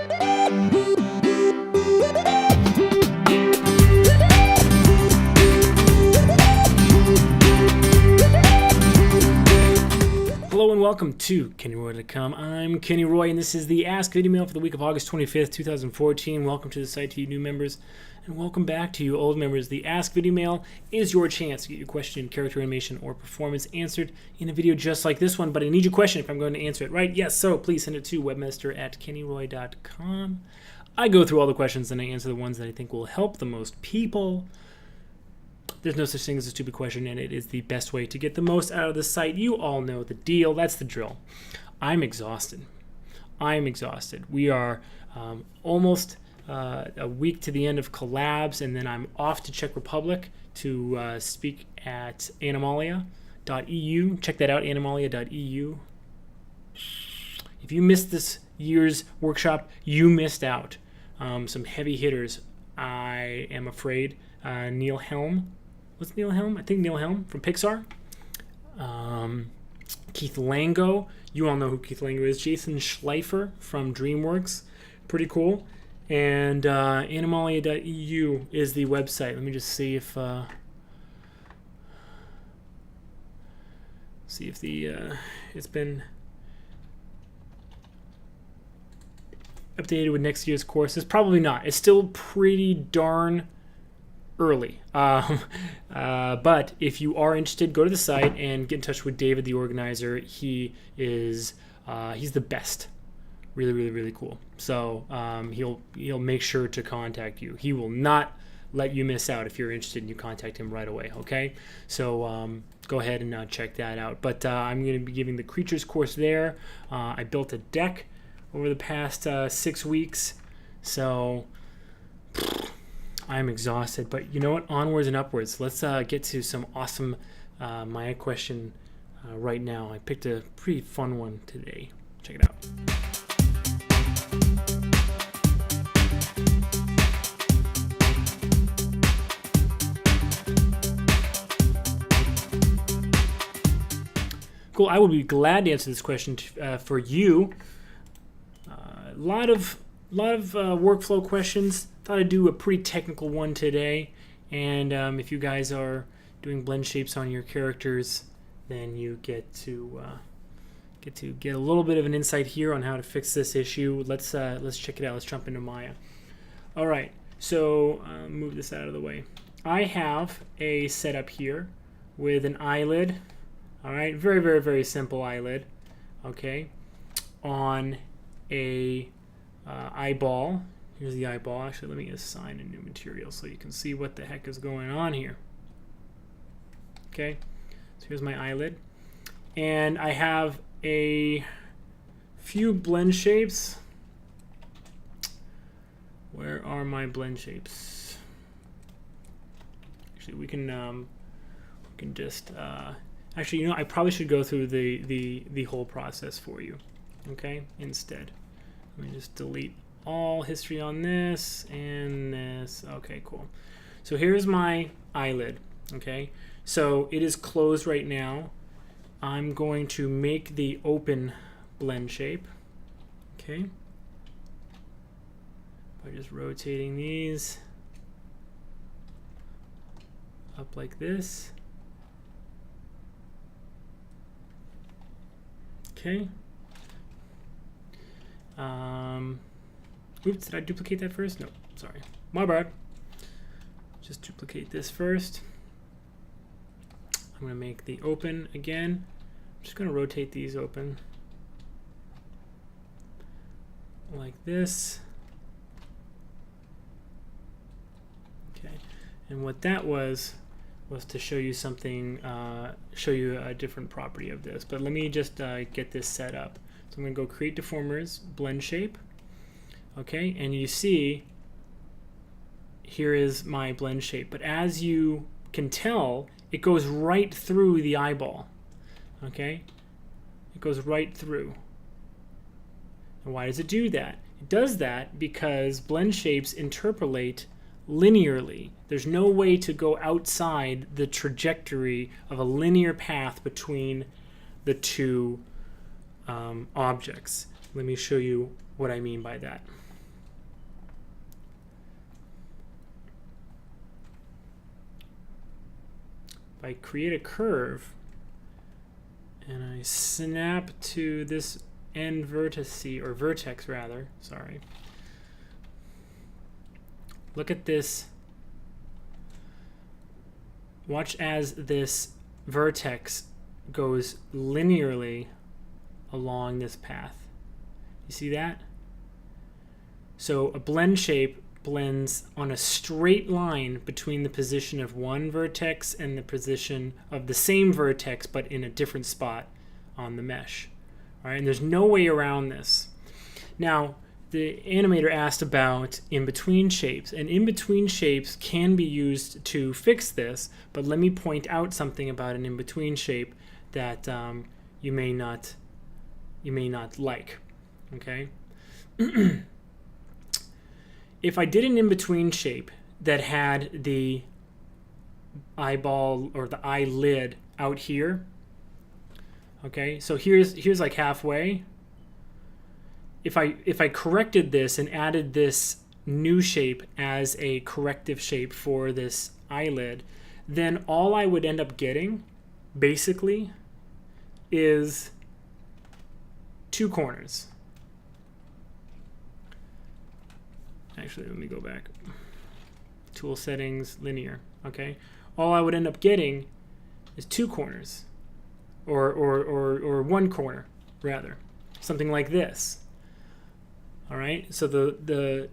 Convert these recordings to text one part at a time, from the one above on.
Hello and welcome to KennyRoy.com. I'm Kenny Roy, and this is the Ask Videomail for the week of August 25th, 2014. Welcome to the site to you new members, and welcome back to you old members. The Ask Videomail is your chance to get your question, character animation, or performance answered in a video just like this one, but I need your question if I'm going to answer it, right? Yes, so please send it to webmaster@kennyroy.com. I go through all the questions and I answer the ones that I think will help the most people. There's no such thing as a stupid question, and it is the best way to get the most out of the site. You all know the deal. That's the drill. I'm exhausted. We are almost a week to the end of collabs, and then I'm off to Czech Republic to speak at animalia.eu. Check that out, animalia.eu. If you missed this year's workshop, you missed out. Some heavy hitters, I am afraid. Neil Helm. What's Neil Helm? I think Neil Helm from Pixar. Keith Lango. You all know who Keith Lango is. Jason Schleifer from DreamWorks. Pretty cool. And animalia.eu is the website. Let me just see if it's been updated with next year's courses. Probably not. It's still pretty darn early. But if you are interested, go to the site and get in touch with David, the organizer. He is he's the best. Really cool. So he'll make sure to contact you. He will not let you miss out if you're interested and you contact him right away. Okay, so go ahead and check that out. But I'm going to be giving the creatures course there. I built a deck over the past 6 weeks, so I'm exhausted. But you know what? Onwards and upwards. Let's get to some awesome Maya question right now. I picked a pretty fun one today. Check it out. Cool. I would be glad to answer this question for you. A lot of workflow questions. Thought I'd do a pretty technical one today, and if you guys are doing blend shapes on your characters, then you get to get a little bit of an insight here on how to fix this issue. Let's check it out. Let's jump into Maya. All right, so move this out of the way. I have a setup here with an eyelid. All right, very simple eyelid. Okay, on a eyeball. Here's the eyeball. Actually, let me assign a new material so you can see what the heck is going on here. Okay, so here's my eyelid. And I have a few blend shapes. Where are my blend shapes? Actually, we can just... actually, you know, I probably should go through the whole process for you. Okay, instead. Let me just delete all history on this and this. Okay, cool. So here's my eyelid. Okay, so it is closed right now. I'm going to make the open blend shape. Okay, by just rotating these up like this. Okay. Oops, did I duplicate that first? No, sorry. My bad. Just duplicate this first. I'm going to make the open again. I'm just going to rotate these open like this. Okay, and what that was to show you something, show you a different property of this. But let me just get this set up. So I'm going to go create deformers, blend shape. Okay, and you see here is my blend shape. But as you can tell, it goes right through the eyeball. Okay, it goes right through. And why does it do that? It does that because blend shapes interpolate linearly. There's no way to go outside the trajectory of a linear path between the two objects. Let me show you what I mean by that. if I create a curve and I snap to this end vertex, or vertex rather, sorry. Look at this. Watch as this vertex goes linearly along this path. You see that? So a blend shape blends on a straight line between the position of one vertex and the position of the same vertex but in a different spot on the mesh. All right, and there's no way around this. Now, the animator asked about in-between shapes, and in-between shapes can be used to fix this, but let me point out something about an in-between shape that you may not like. Okay. If I did an in-between shape that had the eyeball or the eyelid out here, okay, so here's like halfway. If I corrected this and added this new shape as a corrective shape for this eyelid, then all I would end up getting basically is two corners. Actually, let me go back. Tool settings, linear. Okay, all I would end up getting is two corners, or one corner rather, something like this. All right, so the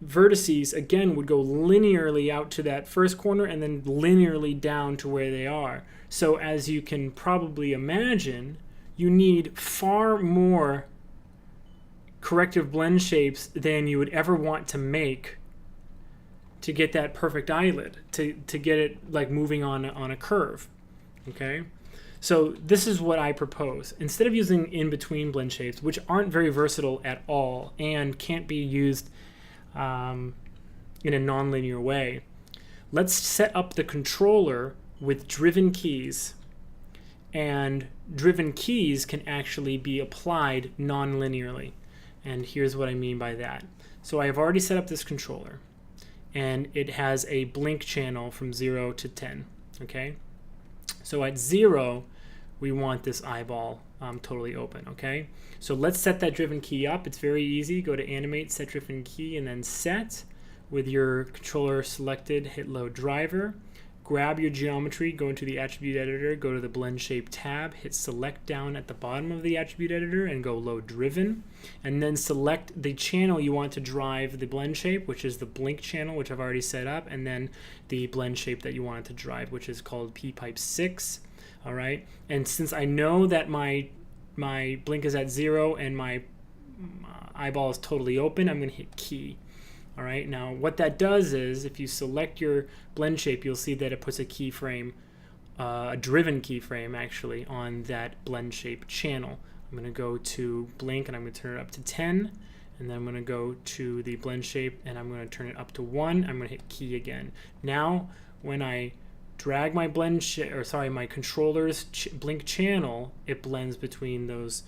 vertices again would go linearly out to that first corner and then linearly down to where they are. So as you can probably imagine, you need far more corrective blend shapes than you would ever want to make to get that perfect eyelid, to get it like moving on a curve. Okay, so this is what I propose. Instead of using in-between blend shapes, which aren't very versatile at all and can't be used in a nonlinear way, let's set up the controller with driven keys, and driven keys can actually be applied non-linearly. And here's what I mean by that. So I have already set up this controller, and it has a blink channel from 0 to 10. Okay, so at 0 we want this eyeball totally open. Okay, so let's set that driven key up. It's very easy. Go to animate, set driven key, and then set. With your controller selected, hit load driver. Grab your geometry, go into the attribute editor, go to the blend shape tab, hit select down at the bottom of the attribute editor and go load driven, and then select the channel you want to drive the blend shape, which is the blink channel, which I've already set up, and then the blend shape that you want it to drive, which is called P-pipe 6. All right, and since I know that my blink is at 0 and my eyeball is totally open, I'm going to hit key. All right, now what that does is if you select your blend shape, you'll see that it puts a keyframe, a driven keyframe actually, on that blend shape channel. I'm going to go to blink and I'm going to turn it up to 10, and then I'm going to go to the blend shape and I'm going to turn it up to 1. I'm going to hit key again. Now when I drag my my controller's blink channel, it blends between those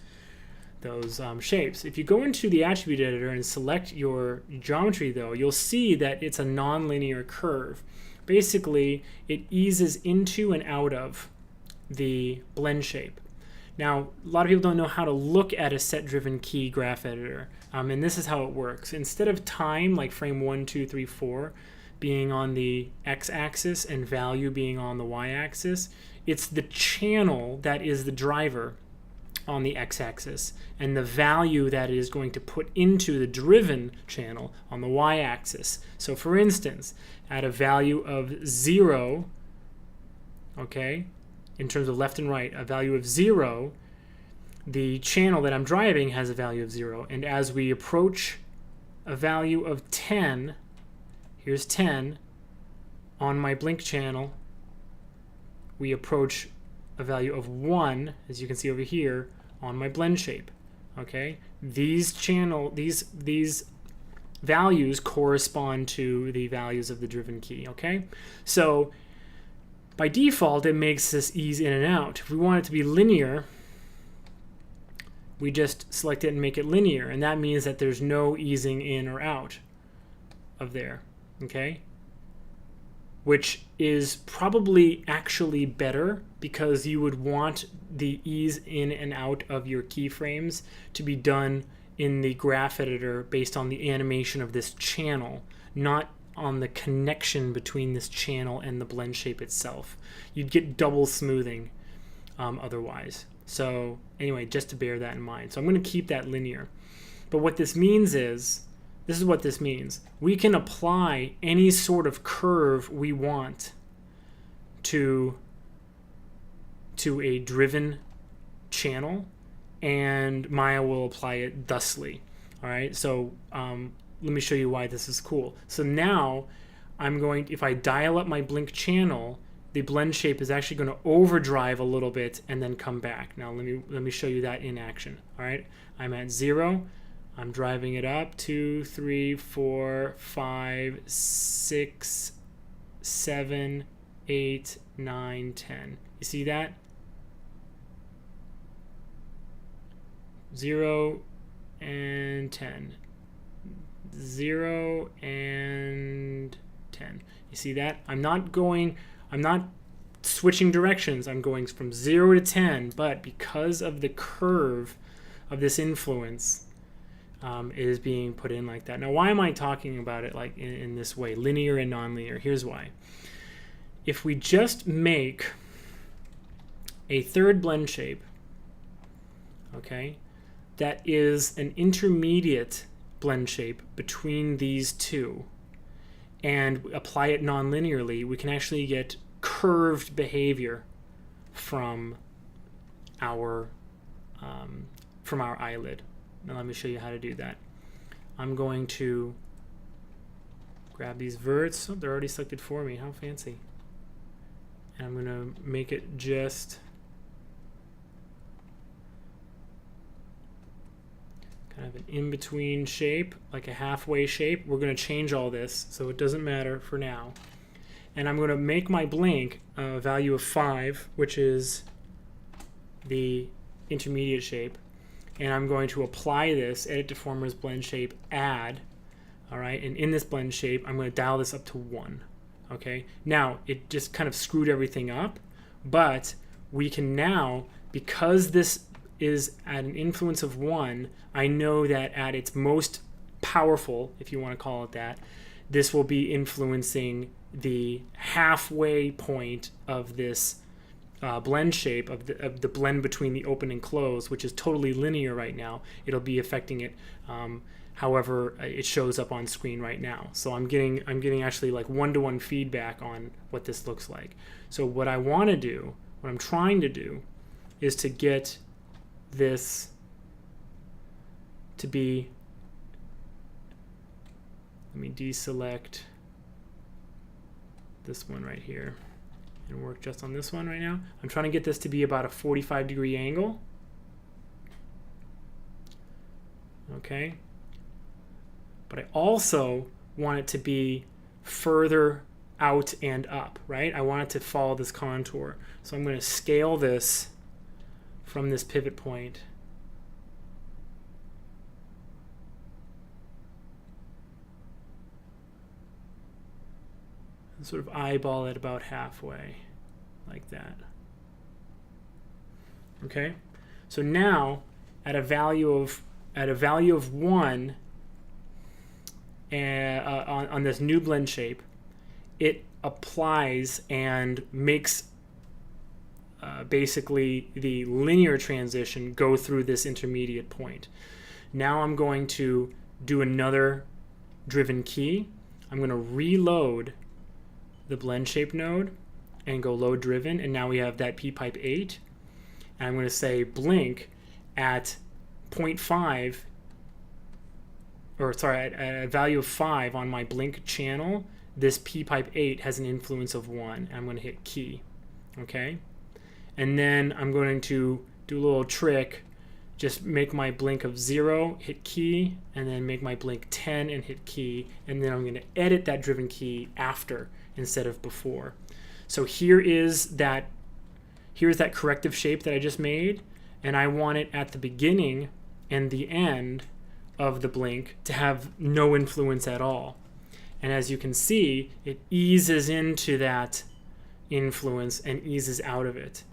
shapes. If you go into the attribute editor and select your geometry though, you'll see that it's a nonlinear curve. Basically, it eases into and out of the blend shape. Now, a lot of people don't know how to look at a set-driven key graph editor, and this is how it works. Instead of time, like frame 1, 2, 3, 4, being on the x-axis and value being on the y-axis, it's the channel that is the driver on the x-axis, and the value that it is going to put into the driven channel on the y-axis. So for instance, at a value of 0, okay, in terms of left and right, a value of 0, the channel that I'm driving has a value of 0. And as we approach a value of 10, here's 10, on my blink channel, we approach a value of 1, as you can see over here, on my blend shape. Okay, these values correspond to the values of the driven key. Okay, so by default it makes this ease in and out. If we want it to be linear, we just select it and make it linear, and that means that there's no easing in or out of there. Okay, which is probably actually better because you would want the ease in and out of your keyframes to be done in the graph editor based on the animation of this channel, not on the connection between this channel and the blend shape itself. You'd get double smoothing otherwise. So anyway, just to bear that in mind. So I'm going to keep that linear. But what this means is, this is what this means. We can apply any sort of curve we want to a driven channel, and Maya will apply it thusly. All right, so let me show you why this is cool. So now I'm going, if I dial up my blink channel, the blend shape is actually going to overdrive a little bit and then come back. Now let me show you that in action. All right, I'm at 0. I'm driving it up 2, 3, 4, 5, 6, 7, 8, 9, 10. You see that? 0 and 10. 0 and 10. You see that? I'm not switching directions. I'm going from 0 to 10, but because of the curve of this influence, it is being put in like that. Now, why am I talking about it like in this way, linear and nonlinear? Here's why. If we just make a third blend shape, okay, that is an intermediate blend shape between these two, and apply it nonlinearly, we can actually get curved behavior from our eyelid. Now let me show you how to do that. I'm going to grab these verts. Oh, they're already selected for me. How fancy. And I'm going to make it just kind of an in-between shape, like a halfway shape. We're going to change all this, so it doesn't matter for now. And I'm going to make my blink a value of 5, which is the intermediate shape. And I'm going to apply this, edit deformers, blend shape, add. All right, and in this blend shape, I'm going to dial this up to 1. Okay, now it just kind of screwed everything up, but we can now, because this is at an influence of 1, I know that at its most powerful, if you want to call it that, this will be influencing the halfway point of this blend shape of the blend between the open and close, which is totally linear right now. It'll be affecting it however it shows up on screen right now. So I'm getting actually like one-to-one feedback on what this looks like. So what I want to do, what I'm trying to do, is to get this to be, let me deselect this one right here and work just on this one right now. I'm trying to get this to be about a 45-degree angle. Okay. But I also want it to be further out and up, right? I want it to follow this contour. So I'm going to scale this from this pivot point. And sort of eyeball it about halfway, like that. Okay? So now at a value of 1 on this new blend shape, it applies and makes basically the linear transition go through this intermediate point. Now I'm going to do another driven key. I'm going to reload the blend shape node and go load driven, and now we have that P pipe 8. And I'm going to say blink at 0.5, or sorry, at a value of 5 on my blink channel, this P pipe 8 has an influence of 1. I'm going to hit key. Okay? And then I'm going to do a little trick, just make my blink of 0, hit key, and then make my blink 10 and hit key, and then I'm going to edit that driven key after instead of before. So here's that corrective shape that I just made, and I want it at the beginning and the end of the blink to have no influence at all. And as you can see, it eases into that influence and eases out of it.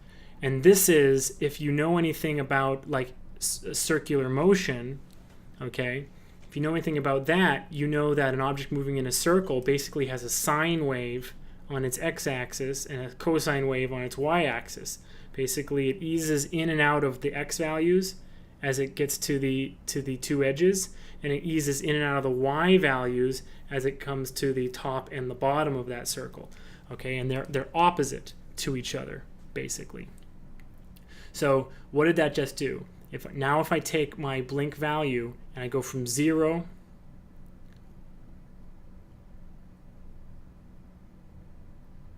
And this is, if you know anything about like circular motion, okay, if you know anything about that, you know that an object moving in a circle basically has a sine wave on its x-axis and a cosine wave on its y-axis. Basically, it eases in and out of the x values as it gets to the two edges, and it eases in and out of the y values as it comes to the top and the bottom of that circle. Okay, and they're opposite to each other, basically. So what did that just do? If I take my blink value and I go from 0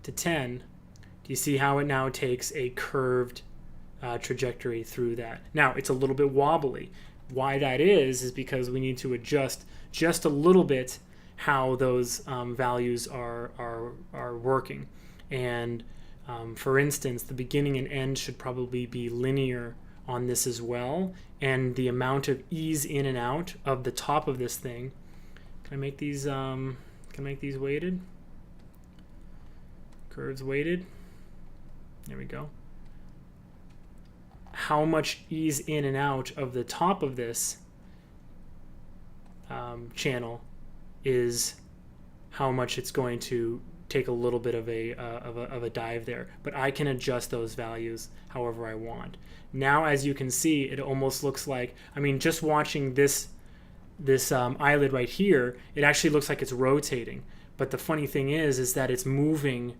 to 10, do you see how it now takes a curved trajectory through that? Now, it's a little bit wobbly. Why that is because we need to adjust just a little bit how those values are working. And for instance, the beginning and end should probably be linear on this as well. And the amount of ease in and out of the top of this thing. Can I make these weighted? Curves weighted. There we go. How much ease in and out of the top of this channel is how much it's going to take a little bit of a dive there. But I can adjust those values however I want. Now, as you can see, it almost looks like, I mean, just watching this eyelid right here, it actually looks like it's rotating. But the funny thing is that it's moving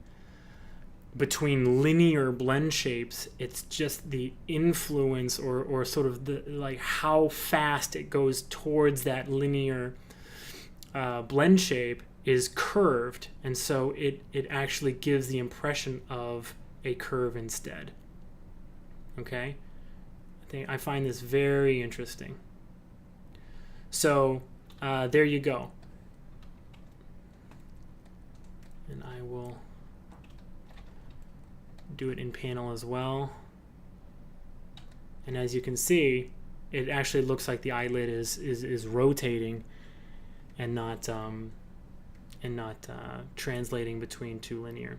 between linear blend shapes. It's just the influence or sort of the like how fast it goes towards that linear blend shape is curved, and so it actually gives the impression of a curve instead. Okay, I find this very interesting. So there you go. And I will do it in panel as well. And as you can see, it actually looks like the eyelid is rotating and not translating between two linear.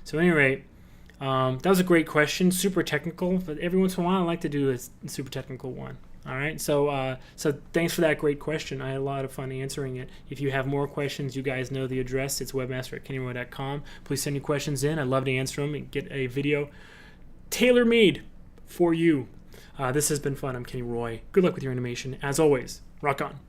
So at any rate, that was a great question, super technical, but every once in a while I like to do a super technical one. All right, so thanks for that great question. I had a lot of fun answering it. If you have more questions, you guys know the address. It's webmaster@kennyroy.com. Please send your questions in. I'd love to answer them and get a video tailor-made for you. This has been fun. I'm Kenny Roy. Good luck with your animation. As always, rock on.